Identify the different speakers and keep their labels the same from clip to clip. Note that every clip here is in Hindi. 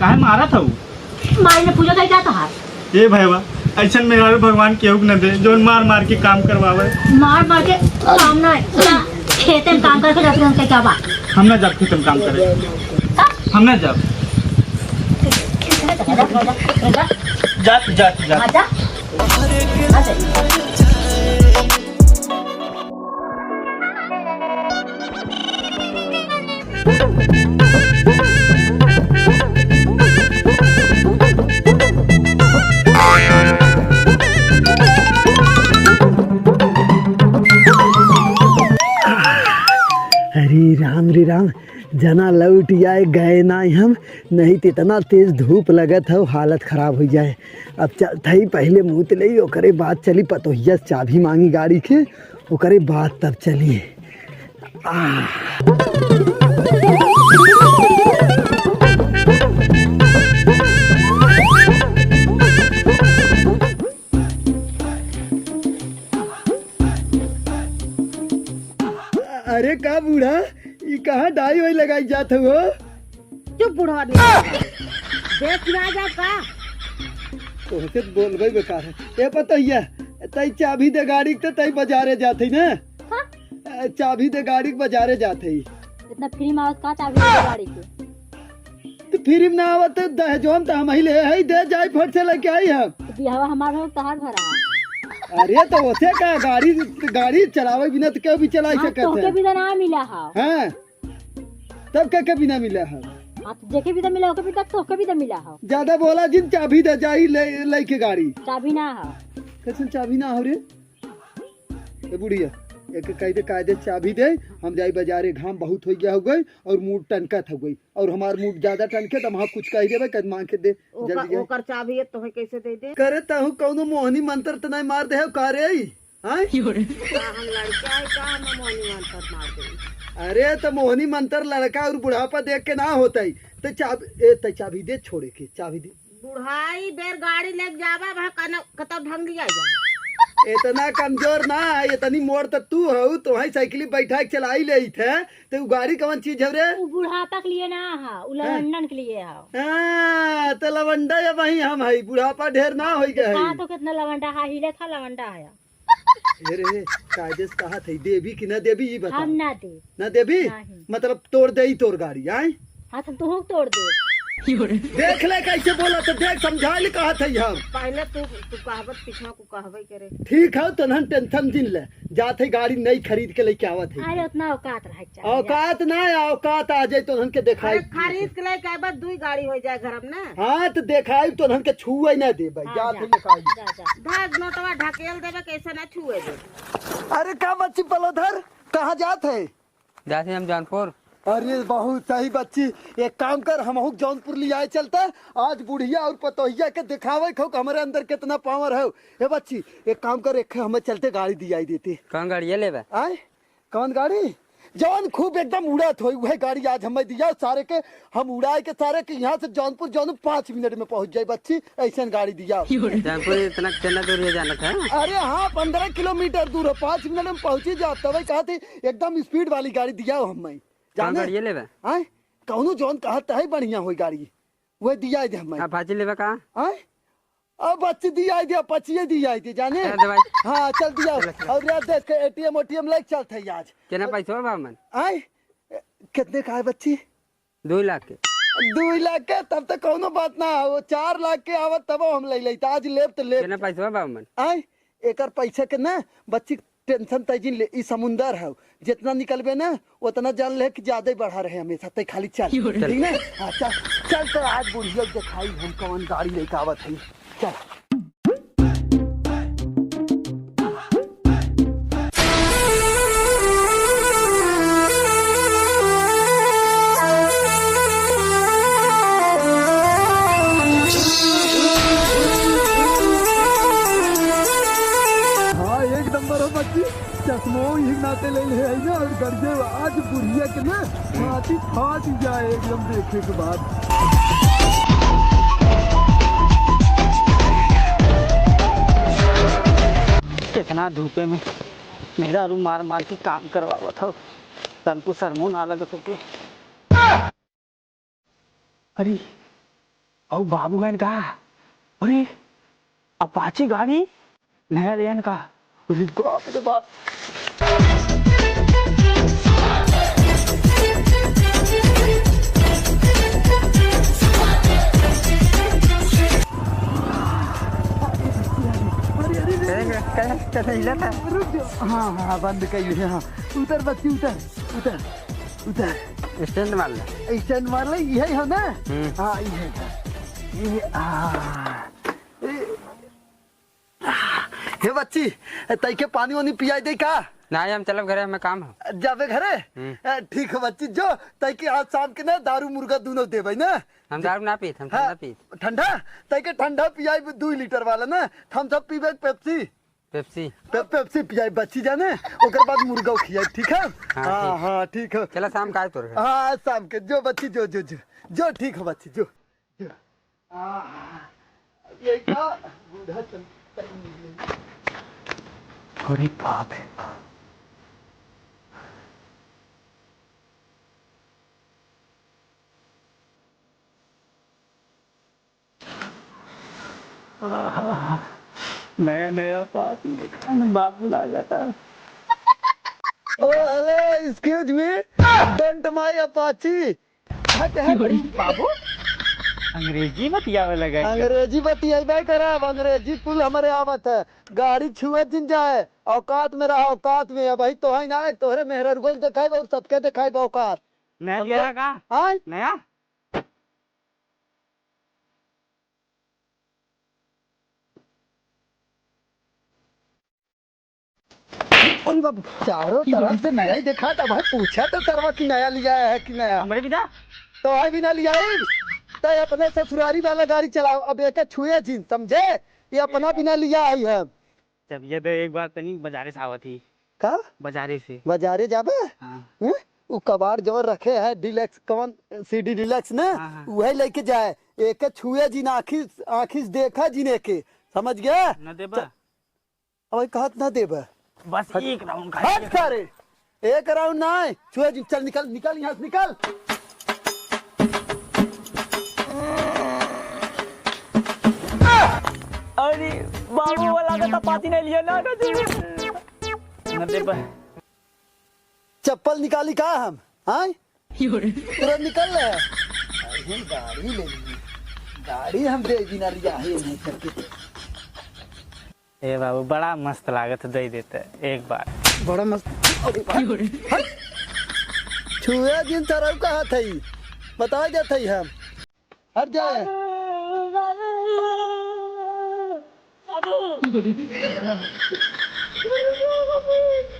Speaker 1: काहे मारा था?
Speaker 2: माई ने पूजा कर जाता है।
Speaker 1: ये भैया ऐसा मेरा भगवान केहू न दे जो मार मार के काम करवावे।
Speaker 2: मार मार के काम ना खेते में काम करके जाते हैं क्या बात?
Speaker 1: हम ना जब खेत में काम करे, हम ना जब जात जात जात
Speaker 3: रे राम जना लौट आए गए ना हम, नहीं तो इतना तेज धूप लगत है हालत खराब हो जाए। अब चलता ही पहले मुँह तले ओकरे बाद चली पतोहिया चाबी मांगी गाड़ी के, ओकरे बाद तब चली। अरे का बूढ़ा ये कहाँ डाई वाई लगाई जात हो?
Speaker 2: चुप बूढ़ा देख ना जा का
Speaker 3: तोहसे बोल गई बेकार है। ये पतोहिया तई चाबी दे गाड़ी के तई बाजारे जाते ना। हाँ? चाबी दे गाड़ी के बाजारे जाते।
Speaker 2: इतना फ्री में आवत का चाबी दे गाड़ी के?
Speaker 3: तो फ्री में ना आवत दहेजों तो हम ही ले है दे जाई फट से लेके आई हम।
Speaker 2: बिहावा हमारा हो तहार भरा।
Speaker 3: अरे तो ओसे का गाड़ी चलावे बिना तो क्यों भी चला सकते हैं?
Speaker 2: तोके भी तो ना मिला है।
Speaker 3: हां तब क्या बिना मिला है?
Speaker 2: हां तो जेके भी तो मिला होके भी तक तोके भी तो मिला है।
Speaker 3: ज्यादा बोला जिन चाबी दे जाई ले के गाड़ी।
Speaker 2: चाबी ना है।
Speaker 3: कैसे चाबी ना हो रे? ए बुढ़िया एक कायदे चाबी दे, हम जाई बाजारे, घाम बहुत हो गया हो गई और मूड टनकत हो गई और हमार मूड ज्यादा टनके तो हम कुछ कह देबे कद मांग के दे जल्दी।
Speaker 2: ओकर चाबी तो है कैसे दे दे?
Speaker 3: करे ताहू कौनो मोहनी मंत्र त नहीं मार दे का रे? हां
Speaker 2: हम लड़का है का हम मोहनी मंत्र मार दे?
Speaker 3: अरे तो मोहनी मंत्र लड़का और बुढ़ापा देख के ना होता ही तो चाबी दे छोड़े के चाबी दे।
Speaker 2: बुढ़ाई बेर गाड़ी लेके जावा वहां कतौ ढंग लिया जावा।
Speaker 3: इतना कमजोर ना है, इतनी मोड़ तक तू हो तो वही साइकिल बैठा के चलाई ले थे तो गाड़ी कौन चीज है रे?
Speaker 2: बुढ़ापा के लिए ना है, लवंडन के लिए है।
Speaker 3: हां तो लवंडा या वही हम है, बुढ़ापा ढेर ना हो गया है।
Speaker 2: हां तो कितना लवंडा है, हिले था लवंडा है।
Speaker 3: अरे कायदे से कहा थी देवी कि ना देवी ये बता।
Speaker 2: हम ना दे
Speaker 3: ना देवी मतलब तोड़ दे ही तोड़ गाड़ी। आए
Speaker 2: हां तो तू तोड़ दे।
Speaker 3: देख ले कैसे बोला तो देख समझा ले कहा था हम।
Speaker 2: पहले तू कहावत पीछा को कहबे करे।
Speaker 3: ठीक है तो नन टेंशन दिन ले जाते गाड़ी नई खरीद के लेके आवत है।
Speaker 2: अरे उतना औकात रह चाहिए।
Speaker 3: औकात ना औकात आ जाए तो के दिखाई
Speaker 2: खरीद के ले के बाद दुई गाड़ी हो जाए घर में ना।
Speaker 3: हां तो दिखाई तो के छुए ना दे भाई। जा थे दिखाई
Speaker 2: भाग नोटवा ढकेल देबे कैसे ना छुए दे।
Speaker 3: अरे का बच्ची पलोधर कहां जात है?
Speaker 4: जाते हम जौनपुर।
Speaker 3: अरे बहुत सही बच्ची, एक काम कर हम जौनपुर ले आए चलता आज बुढ़िया और पतोहिया के दिखावे खो हमारे अंदर कितना पावर है। ए बच्ची एक काम कर एक हमें चलते गाड़ी दियाई देते।
Speaker 4: कौन गाड़ी ये लेबे?
Speaker 3: आए कौन गाड़ी? जौन खूब एकदम उड़ात हो वह गाड़ी आज हमें दिया सारे के, हम उड़ाए के सारे के यहाँ से जौनपुर 5 मिनट में पहुँच जाए बच्ची, ऐसा गाड़ी दिया।
Speaker 4: जौनपुर इतना कितना दूर जाना था?
Speaker 3: अरे हाँ 15 किलोमीटर दूर है, 5 मिनट में पहुँची जाओ। तब कहा थी एकदम स्पीड वाली गाड़ी दिया हमें।
Speaker 4: कौन गाड़ी ये लेबे?
Speaker 3: आए कौनो जौन कहता है बढ़िया हो गाड़ी वह दिया दे हमें।
Speaker 4: अपाची लेबे का?
Speaker 3: आए अब बच्ची दिया दे, अपाची दिया दे जाने। हाँ चल दिया और यार देख एटीएम ओटीएम लेके चलते है आज।
Speaker 4: कितना पैसा बा मन?
Speaker 3: आए कितने का है बच्ची?
Speaker 4: 2 लाख के।
Speaker 3: 2 लाख के तब तक कोनो बात ना वो 4 लाख के आवत तब हम ले लेते आज लेब तो लेब।
Speaker 4: कितना पैसा बा मन?
Speaker 3: आए एकर पैसा के ना बच्ची टेंशन तजिन ले, ई समुंदर है जितना निकलबे ना उतना जान ले कि ज्यादा बढ़ा रहे हमेशा ते खाली चल ठीक ना। हाँ चल चल तो आज बुढ़िया दिखाई हम कौन गाड़ी लेके आवत है। चल चश्मो ही नाते ले ले आई ना और गर्जे आज बुढ़िया के ना छाती फाट जाए एकदम देखे के बाद।
Speaker 4: कितना धूपे में मेरा रूम मार मार के काम करवा था, तनको शर्मो ना लगा तो। अरे और बाबू गन का अरे अपाची गाड़ी नया लेन का अरे बाप रे बाप।
Speaker 3: हाँ हाँ बंद कर हाँ उतर बच्ची उतर उतर उतर
Speaker 4: स्टैंड मार ले
Speaker 3: स्टैंड मार ले यही है ना। हाँ ये हे बच्ची तई के पानी वानी पियाई दे का
Speaker 4: ना हम चलब घरे हमें काम है
Speaker 3: जावे घरे ठीक है बच्ची जो तई के आज शाम के ना दारू मुर्गा दोनों देबै ना।
Speaker 4: हम दारू ना पीत हम ठंडा पीत
Speaker 3: ठंडा तई के ठंडा पियाई 2 लीटर वाला ना हम सब पीबे पेप्सी
Speaker 4: पेप्सी
Speaker 3: पेप्सी पियाई बच्ची जाने ओकर बाद मुर्गा खियाई ठीक है। हाँ हाँ ठीक है
Speaker 4: चला शाम का तोर
Speaker 3: हाँ शाम के जो बच्ची जो जो जो जो ठीक है बच्ची जो ये का बूढ़ा
Speaker 4: अरे बाप रे नया नया बाप बुला जाता।
Speaker 3: अरे excuse me don't my Apache हट हट
Speaker 4: बाबू अंग्रेजी मत आवे लगा
Speaker 3: अंग्रेजी बतियाई करब अंग्रेजी कुल हमारे आवत है गाड़ी छुए दिन जाए औकात में रहा औकात में है भाई तो है ना तोहरे मेहरर गोल दिखाई और सबके दिखाई औकात
Speaker 4: नया लिया का
Speaker 3: हाँ
Speaker 4: नया
Speaker 3: अरे बाबू चारों तरफ से नया ही देखा था भाई पूछा तो तरवा की नया लिया है कि नया
Speaker 4: हमारे बिना
Speaker 3: तो है भी ना लिया है तो अपने ससुरारी वाला गाड़ी चलाओ अब एक छुए जिन समझे ये अपना बिना लिया है
Speaker 4: जब ये तो एक बार तनी बाजारे से आवत थी
Speaker 3: का
Speaker 4: बाजारे से
Speaker 3: बाजारे जाबे वो कबाड़ जो रखे है डिलक्स कौन सीडी डिलक्स ना वही लेके जाए एक छुए जिन आखिस देखा जिने के समझ गया
Speaker 4: न देबा
Speaker 3: अब कहत ना देबे
Speaker 4: बस एक राउंड
Speaker 3: हट करे एक राउंड ना है छुए जिन चल निकल निकल यहाँ से निकल
Speaker 4: अरे बाबू वाला का पाती नहीं लिया ना न देबा
Speaker 3: चप्पल निकाली का हम हाँ तुरंत निकल रहे गाड़ी ले ली गाड़ी हम दे बिना लिया है नहीं करके
Speaker 4: ए बाबू बड़ा मस्त लागत दे देते एक बार
Speaker 3: बड़ा मस्त छुए दिन तरह कहा थी बता जाते ही हम हट जाए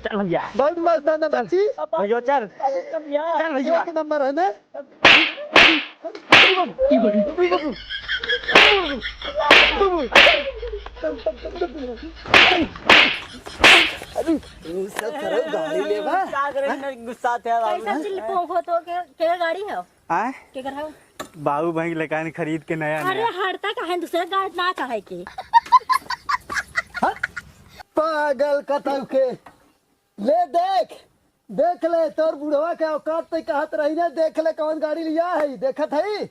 Speaker 4: चल भैया
Speaker 3: बहुत मस्त है ना बच्ची
Speaker 4: भैया चल
Speaker 3: चल भैया नंबर है ना गाड़ी ले
Speaker 4: गुस्सा थे
Speaker 2: कैसा चिल्ली पोंखो तो के गाड़ी है
Speaker 4: आए
Speaker 2: के कर है
Speaker 4: बाबू भाई लेकान खरीद के नया
Speaker 2: अरे हड़ता का है दूसरे गाड़ी ना चाहे के
Speaker 3: पागल कतव के ले देख ले तोर बुढ़वा के औकात पे कहत रही ना देख ले कौन गाड़ी लिया है देखत है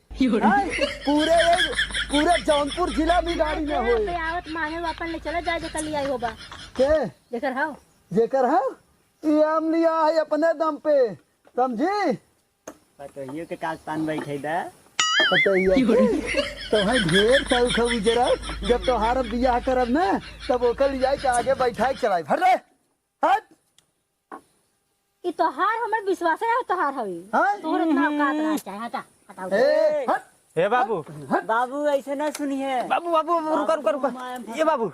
Speaker 3: पूरे जौनपुर जिला में गाड़ी में हो
Speaker 2: आवत मांगे अपन ले चला जाए जेकर लिया होबा
Speaker 3: के
Speaker 2: जेकर हां
Speaker 3: ये हम लिया है अपने दम पे समझी
Speaker 4: पतोहियो के काज पान बैठे दा
Speaker 3: बताइए तो है ढेर शौक है जरा जब तोहार बियाह करब ना तब ओकर लिया के आगे बैठाई चलाई हट रे हट
Speaker 2: ई तोहार हमर विश्वास है तोहार हवी तोहर इतना औकात रहा चाहे हटा हटाओ
Speaker 3: ए हट
Speaker 4: ए बाबू
Speaker 5: बाबू ऐसे ना सुनिए
Speaker 4: बाबू बाबू रुका ये बाबू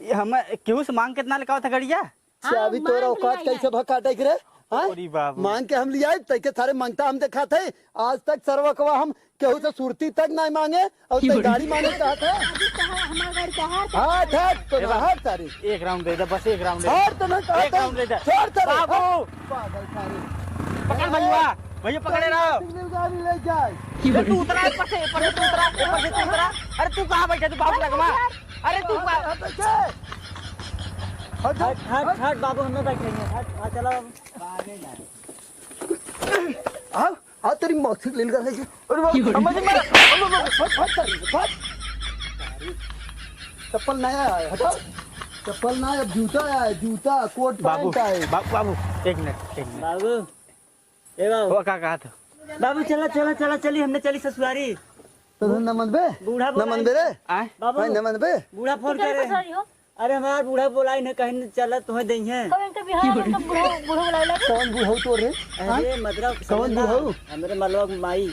Speaker 4: ये हम केहू से मांग कितना लिखा था गड़िया
Speaker 3: चाबी तोरा औकात कैसे भकाटे करे
Speaker 4: अरे बाबू
Speaker 3: मांग के हम लिया तैके सारे मांगता हम देखा थे आज तक सर्वकवा हम केहू से सुरती तक नहीं मांगे और ते गाड़ी मांगे कहा था
Speaker 2: हमार गाड़ी तोहार
Speaker 3: हट हट तो हट सारी
Speaker 4: एक राउंड दे दे बस एक राउंड
Speaker 3: हट तो नहीं
Speaker 4: एक राउंड दे दे
Speaker 3: छोड़ सारे
Speaker 4: बाबू
Speaker 3: पागल सारे
Speaker 4: पकड़ भैया पकड़े रहो
Speaker 3: सिग्नल गाड़ी ले जाए
Speaker 4: तू उतरा ऊपर से तू उतरा अरे तू कहाँ बैठा तू बाबू लगवा अरे तू
Speaker 3: हट
Speaker 5: हट हट बाबू हम बैठेंगे हट चलो
Speaker 3: आओ आ तेरी मौसी ले कर है अरे बाबू समझ में फट चप्पल नया है हटाओ चप्पल ना अब जूता है जूता कोट
Speaker 4: बाबू
Speaker 3: पैंट है
Speaker 4: बाबू एक मिनट
Speaker 5: बाबू ए बाबू
Speaker 4: वो क्या कहा था
Speaker 5: बाबू चला चला चला चली हमने चली ससुरारी।
Speaker 3: तो नमन बे
Speaker 5: बूढ़ा
Speaker 3: नमन बे रे
Speaker 4: आए
Speaker 5: बाबू
Speaker 3: नमन बे
Speaker 5: बूढ़ा फोन करे। अरे हमारा बूढ़ा बोला न कहीं चला तुम्हें दई है।
Speaker 2: कब इनका बिहार में कब बूढ़ा बूढ़ा बुलाए
Speaker 3: कौन बुढ़ऊ तो रे
Speaker 5: अरे मतलब
Speaker 3: कौन बूढ़ऊ
Speaker 5: हमारे मलवा माई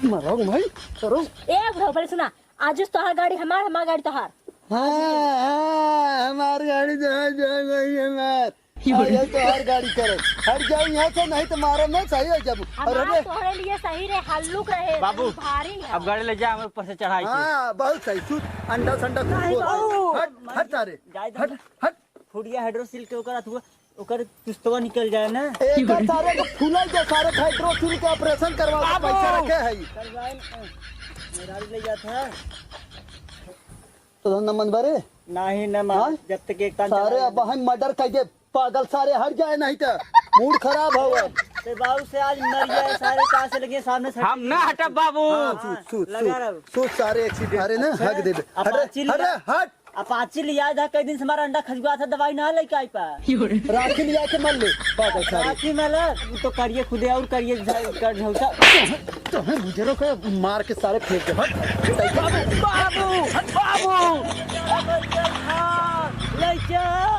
Speaker 3: मरो भाई करो
Speaker 2: ए बुढ़ा पहले सुना आज तोहार गाड़ी हमार गाड़ी तोहार
Speaker 3: हाँ हमारी गाड़ी जहाँ जा गई है मैं ये तो हर गाड़ी करे हट जाओ यहाँ से नहीं तो मारो मैं सही हो जब
Speaker 2: हमार तोहरे लिए सही रहे हल्लुक रहे
Speaker 4: बाबू,
Speaker 2: भारी है
Speaker 4: अब गाड़ी ले जा हमें ऊपर से चढ़ाई
Speaker 3: हाँ बहुत सही सूट अंडा संडा हट हट सारे हट हट
Speaker 5: फुड़िया हाइड्रोसिल के ओकर चुस्तवा निकल जाए ना।
Speaker 3: एक सारे को फूला जो सारे हाइड्रोसिल के ऑपरेशन करवा के पैसा रखे है
Speaker 5: करवाए गाड़ी ले जाता
Speaker 3: तो नमन बरे
Speaker 5: नहीं न मार जब तक एक तान
Speaker 3: सारे अब हम मर्डर कर दे पागल सारे हट जाए नहीं तो मूड खराब हो
Speaker 5: ते बाबू से आज मर गया सारे कहां से लगे सामने से
Speaker 4: हम ना हटा बाबू
Speaker 3: सूट सारे एक्सीडेंट अरे ना हक दे हट हट
Speaker 5: अपाची लिया था कई दिन से हमारा अंडा खजुआ था दवाई ना लेके आई पा
Speaker 3: राखी लिया के मर ले पागल सारे
Speaker 5: राखी में तो करिए खुदे और करिए कर झौसा
Speaker 3: तो हम बुजुर्गों को मार के सारे फेंक दे हट
Speaker 5: बाबू बाबू बाबू ले जा